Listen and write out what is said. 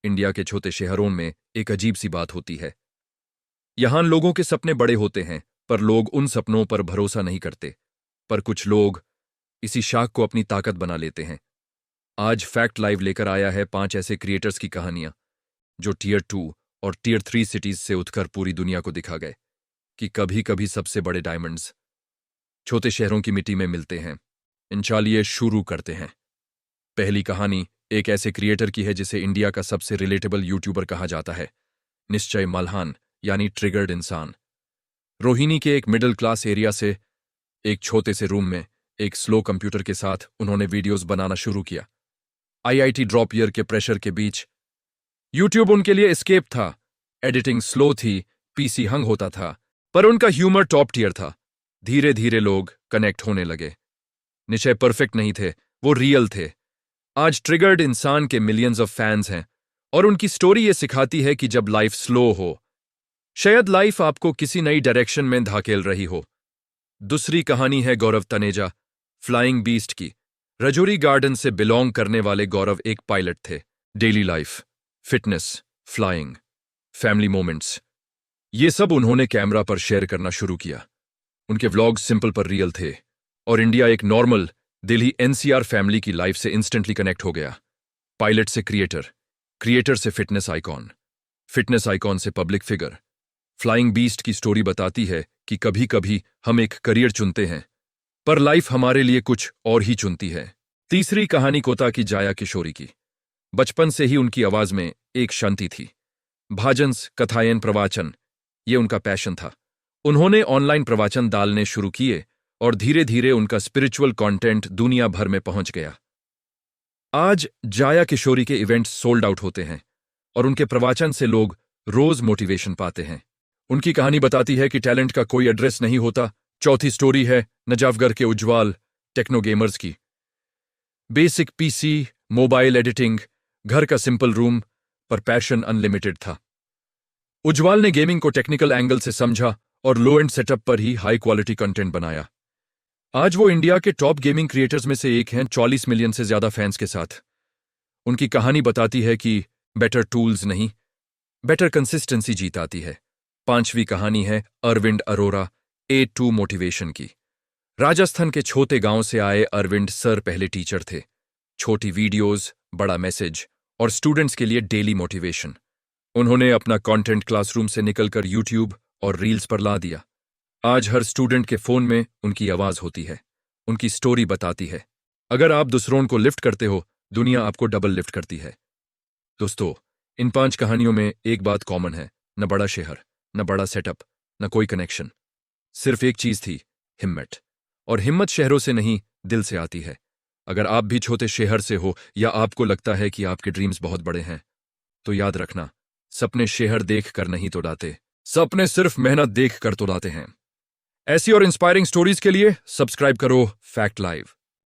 India के छोटे शहरों में एक अजीब सी बात होती है। यहां लोगों के सपने बड़े होते हैं, पर लोग उन सपनों पर भरोसा नहीं करते। पर कुछ लोग इसी शाख को अपनी ताकत बना लेते हैं। आज फैक्ट लाइव लेकर आया है 5 ऐसे क्रिएटर्स की कहानियां जो टियर 2 और टियर 3 सिटीज से उठकर पूरी दुनिया को दिखा गए कि कभी कभी सबसे बड़े डायमंड्स छोटे शहरों की मिट्टी में मिलते हैं। चलिए शुरू करते हैं। पहली कहानी एक ऐसे क्रिएटर की है जिसे इंडिया का सबसे रिलेटेबल यूट्यूबर कहा जाता है, निश्चय मल्हान यानी ट्रिगर्ड इंसान। रोहिणी के एक मिडिल क्लास एरिया से एक छोटे से रूम में एक स्लो कंप्यूटर के साथ उन्होंने वीडियोस बनाना शुरू किया। आईआईटी ड्रॉप ईयर के प्रेशर के बीच यूट्यूब उनके लिए एस्केप था। एडिटिंग स्लो थी, पीसी हंग होता था, पर उनका ह्यूमर टॉप टियर था। धीरे धीरे लोग कनेक्ट होने लगे। निश्चय परफेक्ट नहीं थे, वो रियल थे। आज ट्रिगर्ड इंसान के मिलियंस ऑफ फैंस हैं और उनकी स्टोरी ये सिखाती है कि जब लाइफ स्लो हो, शायद लाइफ आपको किसी नई डायरेक्शन में धकेल रही हो। दूसरी कहानी है गौरव तनेजा, फ्लाइंग बीस्ट की। रजौरी गार्डन से बिलोंग करने वाले गौरव एक पायलट थे। Daily life, fitness, flying, family moments, ये सब उन्होंने कैमरा पर शेयर करना शुरू किया। उनके व्लॉग्स सिंपल पर रियल थे और इंडिया एक नॉर्मल दिल्ली एनसीआर फैमिली की लाइफ से इंस्टेंटली कनेक्ट हो गया। पायलट से क्रिएटर, क्रिएटर से फिटनेस आइकॉन, फिटनेस आइकॉन से पब्लिक फिगर। फ्लाइंग बीस्ट की स्टोरी बताती है कि कभी कभी हम एक करियर चुनते हैं, पर लाइफ हमारे लिए कुछ और ही चुनती है। तीसरी कहानी कोटा की जाया किशोरी की। बचपन से ही उनकी आवाज में एक शांति थी। भाजन्स, कथायन, प्रवचन, ये उनका पैशन था। उन्होंने ऑनलाइन प्रवचन डालने शुरू किए और धीरे धीरे उनका स्पिरिचुअल कंटेंट दुनिया भर में पहुंच गया। आज जाया किशोरी के इवेंट्स सोल्ड आउट होते हैं और उनके प्रवचन से लोग रोज मोटिवेशन पाते हैं। उनकी कहानी बताती है कि टैलेंट का कोई एड्रेस नहीं होता। चौथी स्टोरी है नजफगढ़ के उज्जवल, टेक्नो गेमर्स की। बेसिक पीसी, मोबाइल एडिटिंग, घर का सिंपल रूम, पर पैशन अनलिमिटेड था। उज्जवल ने गेमिंग को टेक्निकल एंगल से समझा और लो एंड सेटअप पर ही हाई क्वालिटी कंटेंट बनाया। आज वो इंडिया के टॉप गेमिंग क्रिएटर्स में से एक हैं, 40 मिलियन से ज्यादा फैंस के साथ। उनकी कहानी बताती है कि बेटर टूल्स नहीं, बेटर कंसिस्टेंसी जीत आती है। पांचवी कहानी है अरविंद अरोरा, A2 मोटिवेशन की। राजस्थान के छोटे गांव से आए अरविंद सर पहले टीचर थे। छोटी वीडियोस, बड़ा मैसेज और स्टूडेंट्स के लिए डेली मोटिवेशन। उन्होंने अपना कंटेंट क्लासरूम से निकलकर यूट्यूब और रील्स पर ला दिया। आज हर स्टूडेंट के फोन में उनकी आवाज होती है। उनकी स्टोरी बताती है, अगर आप दूसरों को लिफ्ट करते हो, दुनिया आपको डबल लिफ्ट करती है। दोस्तों, इन 5 कहानियों में एक बात कॉमन है, न बड़ा शहर, न बड़ा सेटअप, न कोई कनेक्शन। सिर्फ एक चीज थी, हिम्मत। और हिम्मत शहरों से नहीं, दिल से आती है। अगर आप भी छोटे शहर से हो या आपको लगता है कि आपके ड्रीम्स बहुत बड़े हैं, तो याद रखना, सपने शहर देख कर नहीं तोड़ाते, सपने सिर्फ मेहनत देख कर तोड़ाते हैं। ऐसी और इंस्पायरिंग स्टोरीज के लिए सब्सक्राइब करो फैक्ट लाइव।